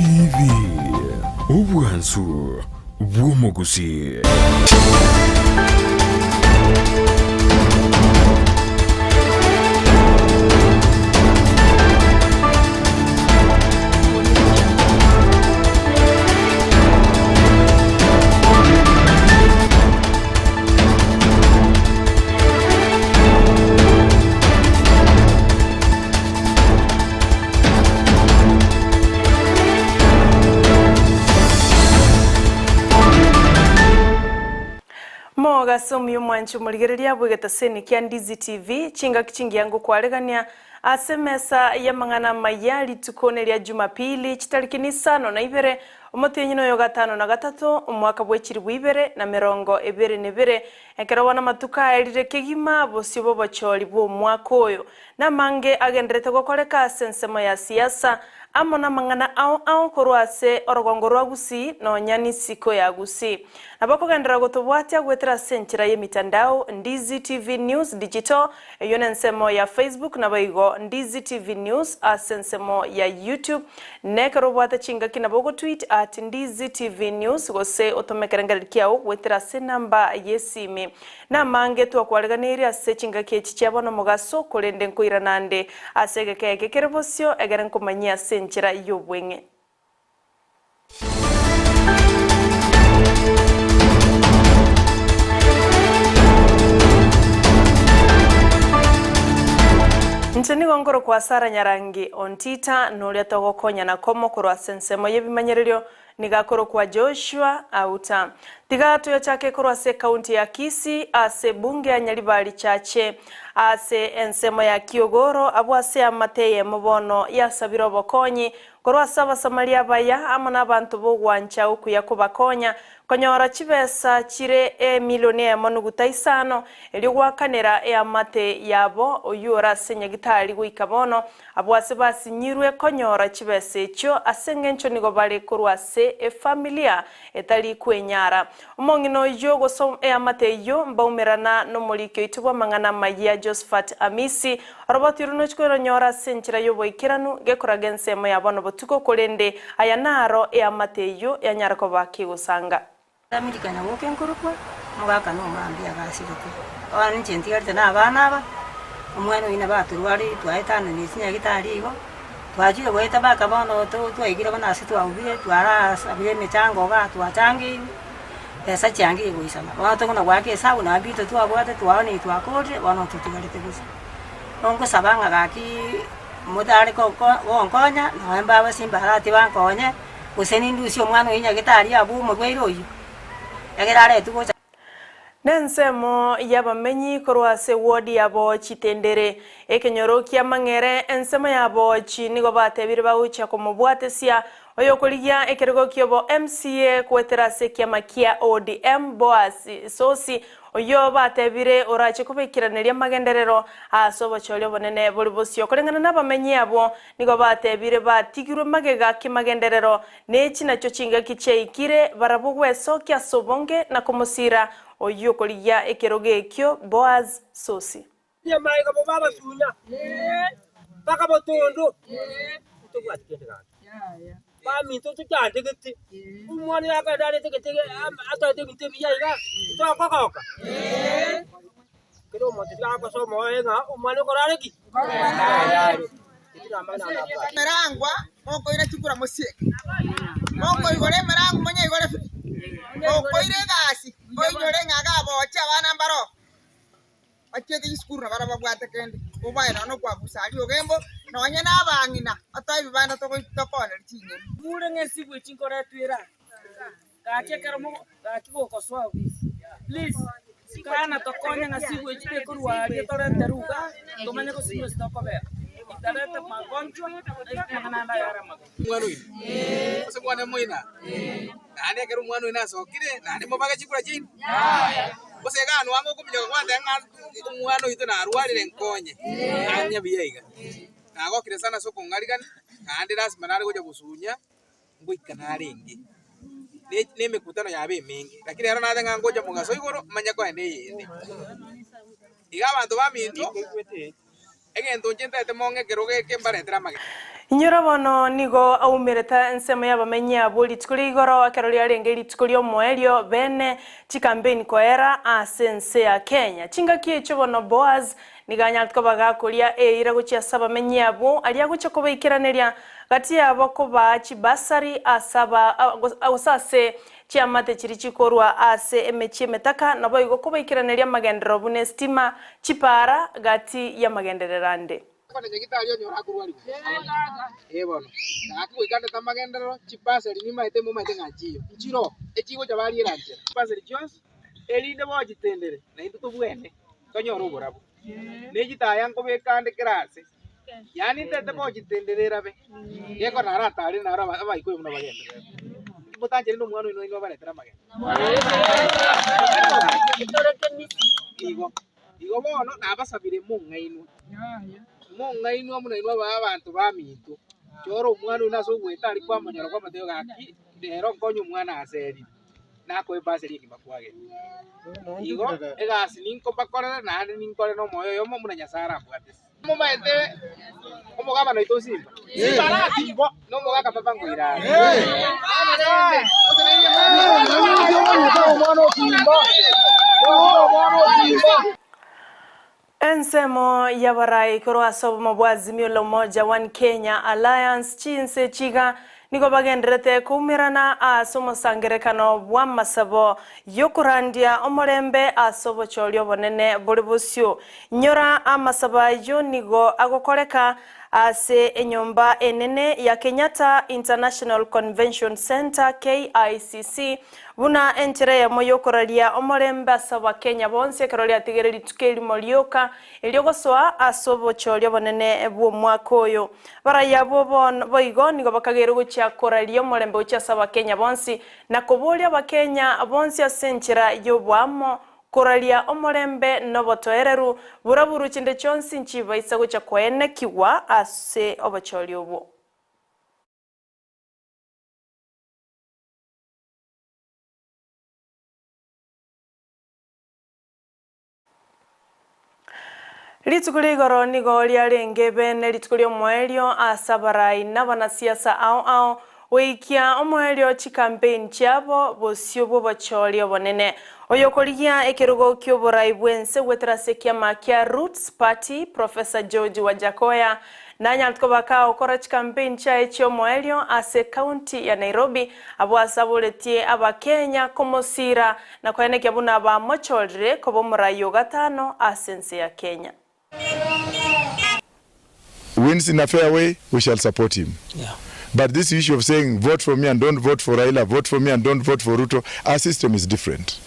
TV Ubwansu Bwumugusi. Moga somu y'umwanchi muligereria bwegeta seni kya Ndizi TV chinga kichingi yangu kwaregania asemesa ya mangana mayali tukone lya Jumapili chitariki ni 5 umutenyino yo 5 na 3 umwaka bwechiri bwibere na 2022 ekero wana matuka elire kegima bosyo bo bacholi bwo mwaka oyo na mange agenderete gokoreka sensemo ya siasa amona mangana ao korwase orogongo rwa gusi no nyani siko ya gusi nabako gendera gotobwatia gwetera senchira ye mitandao Ndizi TV News Digital eyone nsemo ya Facebook na baigo Ndizi TV News asensemo ya YouTube nekero bwata chinga kinabogo tweet at Ndizi TV News gose otomekerengalikiao gwetera se namba yesimi na mange twakwareganira ase chinga kechi cyabona mugaso kolende nkoiranande asege keke kerebosyo egeren komanyia senchira yobwenge. Nchini gongoro kwa Sara Nyarangi Ontita nulia togo konya na komo kurwa sensemo yebimanyererio nigakoro kwa Joshua auta tigato ya chake kurwa se kaunti ya Kisii ase bunge ya Nyalibali chache ase ensemo ya Kiogoro abwase amateye mubono ya sabiro bokonyi kurwa saba Samaria baya amana abantu bogwancha ukuyakubakonya konyora chibesa chire milioni ya manuguta 5 eliwakanera amate yabo oyura senyagitali gwikabono abwase basinyirwe konyora chibesa echo asengencho nigo bale kurwa se familia etali kwenyara umongino yogo so amate yo mbaumerana no molikyo itubwa mangana magia Josephat Amisi robotiruno chikoro nyora senchira yobo ikiranu gekuragense mo yabono botuko kolende ayanaro amate yo yanyarako bakigusanga Amerikana woken kurukwa mugaka no mambi agasirike wana nchentiarte na abana aba umwana ina baturwari twaitana nisinya gitarigo twajire gweta baka bono twaigire bana asitu awubire twara abire mechango ga twachangi pesa changi guisana wato kuna gwake sabu na bito twabwate twani twakore wana tutugarite gusa onko sabanga gaki mudare ko onkonya no emba basimba harati bankonye useni ndusio mwana inya gitari abu mugweiro uyu Nensemo yabamenyi korwase wodi yabo chitendere ekenyorokia mangere ensemo yabo chinigo batebire baucha komubwatesia oyokoligia ekerego kyobo MCA kweterase kiamakia ODM Boaz Sosi oyo batebire orache kubikiraneria magenderero asobo cholyo bonene bolibosyo kolengana nabamenyi abo nigo batebire batigirwe magega kimagenderero nechi nacho chinga kicheikire barabugwe sokia sobonge na komosira oyo koligia ekeroge kyo Boaz Sosi ya maiga bo baba sunya baka botondo utobwa tikendera ba mi to tukande gete umwani yakadare tege atate gite biyaga to kokoka kero mo tira ko so mo enga umwani korare ki merangwa moko ina chukura mosie moko igore merangwa monya igore moko ire gasi oyore ngaga bocha bana mbaro achete iskuru bara babwate kende ubaira no kwa busali ogembo nonye nabangina atayi bana to kone chinye mure ngesi bwe chinkora twira gakekera mo gakigo koswa ofisi please sikana to konya ngasi bwe chite kurwa ye torente ruga tomanya ko sino stoko be itarete magonjwa ngana nda yara mago mwana uyu ose mwana moina nane kero mwana uyu nasokire nane mobaga chikura chini ose gano wango kumenya kwanda mwana uyu na arwarire nkonye anya biyega nagokire sana soko ngarigani kandi lazima nari goja gusunya ngwikana arengi ne mekutano yabe mengi lakini ara nathenga ngoja mugaso igoro manya kwa ende yende iga bantu ba minto egento njentete monge keroge kembarentera mage Inyora bono nigo aumireta nsemo y'abamenya buli tukuri igoro akaroli arengeri tukuri omoelio bene chikampeni koera asense ya Kenya. Chinga kicho bono Boaz niganya tkobaga kulia eira guchya saba menya bo alia gucha kobeikiraneria gati yabo koba chibasari asaba awasase chiamate chiri chikorwa ase emechi metaka nabo igo kobeikiraneria magendero bune stima chipara gati ya magendererande. Kwa nyegitari onyora kurwari bono nakuikande tamagendero chipaseri ni maite mu maite ngachiyo nchiro echigo chabali eranje chipaseri chos elinde bo jitendere na into tubwene tonyora uborabo nejita yango bekande kirase yani tete bo jitendere rabe yeko naratari nara abaiko mu nabagendere mutanjeri no mwana ino baletera magenda igo bono nabasabire mu ngaino monga ino muna ino abantu bamitu choro umwana unaso gweta ari kwa manyoro kwa mateo gaki dero konyo umwana aseri nako ebaseri kimakwage igo egasi ninko bakora na ari ninko no moyo yo muna nyasara bwate mo maete omo gama no itosimba barati bo no mo gaka papa ngoira Ensemo yabarai koro asobo mabwazimio la umoja One Kenya Alliance chinse chiga niko bagendrete kumirana asomo sangerekano bwa masabo yokurandia omorembe asobo cholyo bonene bolibusyo nyora amasaba yo nigo agokoreka ase enyomba enene ya Kenyatta International Convention Center KICC buna entere ya moyo koralia omorembe asaba Kenya bonse karolia tigereri tukeli molioka eliogosoa asobo cholyo bonene bwo mwakoyo baraya bobon boigo nigo bakagero gucha koralia omorembe ucha asaba Kenya bonsi na kobolia bakenya bonsi asenchera yo bwamo koralia omorembe nobotoereru buraburu chinde chonsi nchiba isago cha kwene kiwa ase obacholi obo. Litukuli goro nigo liarenge bene litukuli omoelio asabarai nabanasiasa ao weikia omoelio chikampeni chabo bosio bo bacholi obonene oyokoligia ekirugo kyoborai bwense wetrase kiama kia Roots Party Professor George Wajakoya nanya tukobaka okora chikampeni cha echo omoelio ase county ya Nairobi abwasabuletie abakenya komosira na kwene kyabuna ba mochodre kobomorayo gatano asense ya Kenya. Wins in a fair way, we shall support him. Yeah. But this issue of saying vote for me and don't vote for Raila, vote for me and don't vote for Ruto, our system is different.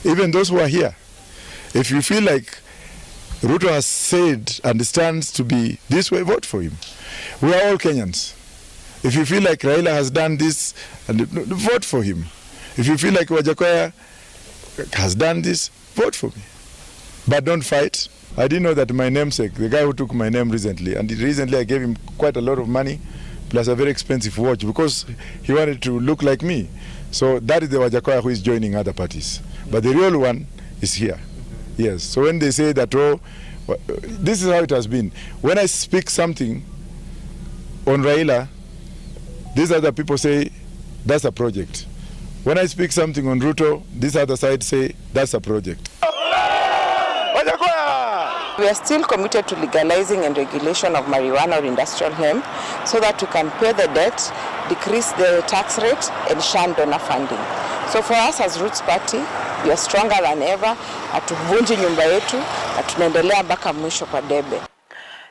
Even those who are here, if you feel like Ruto has said and stands to be this way, vote for him. We are all Kenyans. If you feel like Raila has done this, vote for him. If you feel like Wajakoya has done this, vote for me. But don't fight. I didn't know that my namesake, the guy who took my name recently, and recently I gave him quite a lot of money, plus a very expensive watch, because he wanted to look like me. So that is the Wajakoya who is joining other parties. But the real one is here. Yes. So when they say that, oh, this is how it has been. When I speak something on Raila, these other people say, that's a project. When I speak something on Ruto, this other side say, that's a project. We are still committed to legalizing and regulation of marijuana or industrial hemp so that we can pay the debt, decrease the tax rate, and shun donor funding. So for us as Roots Party, we are stronger than ever. Hatuvunji nyumba yetu na tunaendelea mpaka mwisho kwa debe.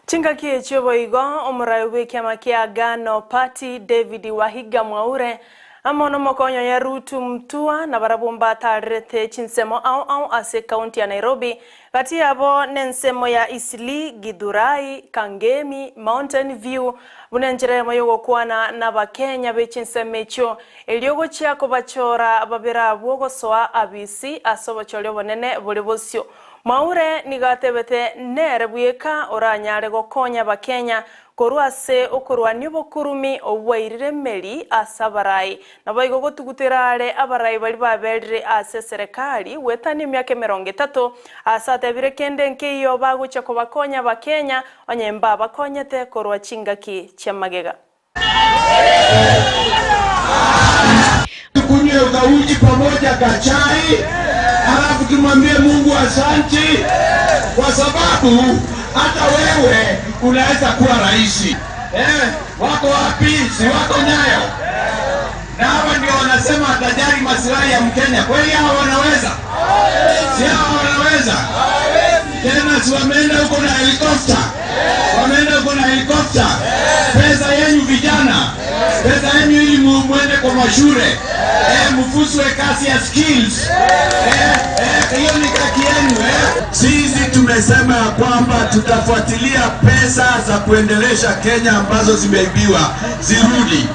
Chinga kie chobo igo omuraiwe kiama kia Gano Party David Wahiga Mwaure amono mokonyo ya Rutu Mtua na barabumba tarete chinsemo au ase county ya Nairobi kati yabo nensemo ya Isli, Githurai, Kangemi, Mountain View bunenjere mayogo kuana na bakenya bechinsemecho eliogo chiako bachora babira bwogo soa abisi asobo cholyo bonene bolibosyo Maure nigatebete nere buyeka oranyare gokonya bakenya koruase okorwani obokurumi obwairire meri ase abarai nabo igo gotugutera are abarai bari baberire ase serikali wetani emyaka 30 ase atebire kende nkeiyo bagocha kobakonya bakenya onyemba bakonyete korwa chingaki chia magega. Tukunywe ukauji pamoja kachai, halafu tumwambie Mungu asante, kwa sababu hata wewe unaweza kuwa rais. Wako wapi? Si wako Nyayo? Na hawa ndio wanasema atajali maslahi ya Mkenya. Kweli hawa wanaweza? Si hawa wanaweza? Tena si wameenda huko na helikopta? Wameenda huko na helikopta. Pesa yenu vijana, pesa yenu ili muende kwa mashule, mfuswe kasi ya skills, hiyo ni kaki yenu. Sisi tumesema ya kwamba tutafuatilia pesa za kuendelesha Kenya ambazo zimeibiwa zirudi,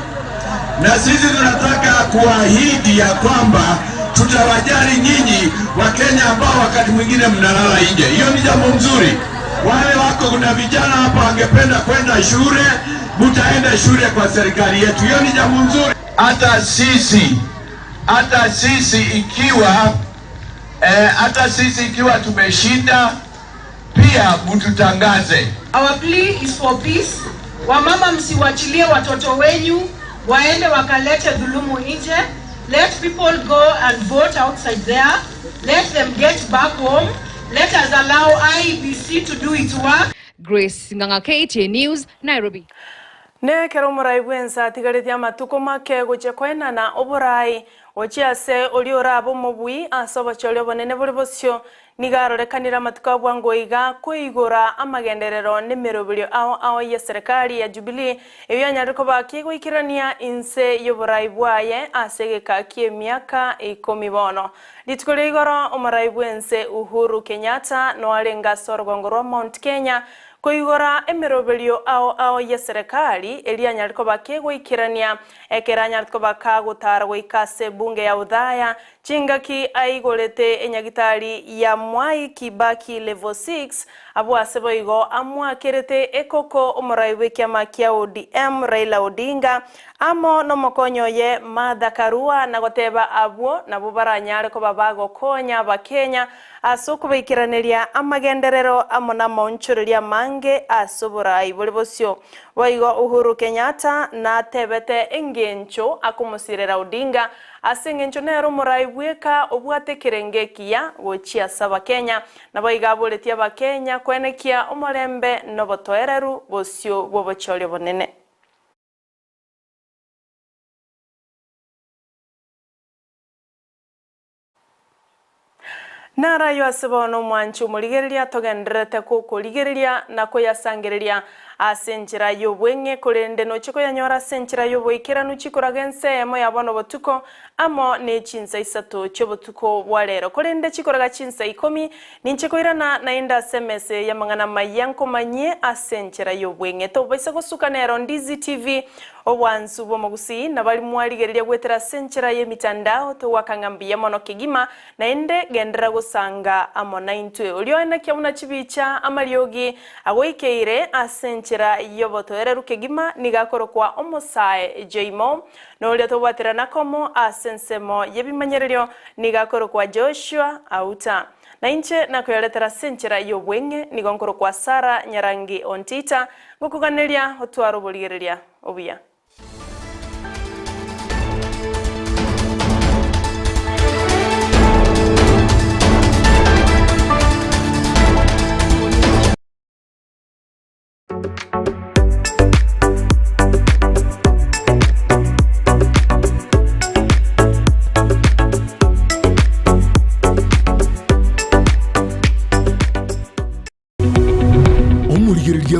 na sisi tunataka kuahidi ya kwamba tutawajali nyinyi wa Kenya ambao wakati mwingine mnalala nje. Hiyo ni jambo mzuri. Wale wako kuna vijana hapa wangependa kwenda shule, mtaenda shule kwa serikali yetu. Hiyo ni jambo mzuri. Hata sisi ikiwa tumeshinda pia mtutangaze. Our plea is for peace. Wamama msiwachilie watoto wenyu waende wakalete dhulumu nje. Let people go and vote outside there. Let them get back home. Let us allow IEBC to do its work. Grace Nganga, KTN News, Nairobi. Ne kero murai bwensa tigarithia matuko make goche kwena na oborai ochiase oliorabo mobui asoba cholyo bonene bori bosio nigarorekanira matuko bwango iga kuigora amagenderero nemerobirio ao ya serikali ya Jubilee ebyanyariko bakigo ikirania inse yoborai bwaye asegeka kie miaka 10 bono litukore igoro omurai bwense Uhuru Kenyatta no alenga sorgongoro Mount Kenya koigora emeroberio ao ya serikali elianyariko bakego ikirania ekeranyariko bakagutara goikase bunge ya udhaya chingaki aigorete enyagitari ya Mwai Kibaki level 6 abo aseboigo amwakerete ekoko omuraiwe kiama kia ODM Raila Odinga amo no mokonyo ye Martha Karua na goteba abo nabo baranyariko babago konya bakenya asokubikiraneria amagenderero amona monchoreria mange asoborai bolibosio waigo Uhuru Kenyatta na tebete engencho akumusirera Odinga asengencho nero muraibweka obwate kirengekia gochia saba Kenya na baiga boletia bakenya kwenekia omorembe no botoereru bosio bobochole bonene. Nara yo asebono mwanchu muligereria togenderete kuligereria na koyasangereria asenjira yobwenge kurende no chiko yanyora senjira yobwikira no chikoragense emo yabono botuko amo ne chinsa isato chobotuko bwalero kurende chikoraga chinsa ikomi ninchikoirana na inda SMS ya mangana mayanko manye asenjira yobwenge to baisa gosukanero Ndizi TV obwansu bomogusi na bali mwaligereria gwetera senjira ye mitandao to wakangambia mono kigima na ende gendera gusanga amo 92 ulioenda kiamuna chibicha amariogi agoikeire asenjira yobotoereru kigima nigakoro kwa omosae Jaimo no ulio tobwatira nakomo asensemo yebimanyererio nigakoro kwa Joshua Auta na inche na kuyaletera senjira yobwenge nigonkoro kwa Sara Nyarangi Ontita gokuganeria otwaro boligereria obuya.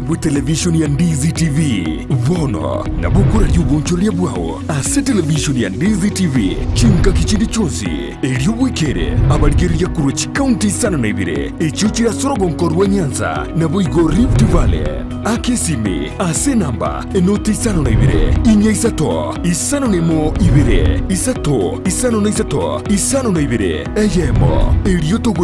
Bwa television ya Ndizi TV vono na bukura ry'ubunchoria bwao ase television ya Ndizi TV chinka kichindi chonsi eriobwekere abaligeria kurochi county sana na ibire echichira sorogonkorwa Nyanza na boigo Rift Valley akesime ase namba enoti isano na ibire inya isato isano nemo ibire isato isano na isato isano na ibire eyemo erioto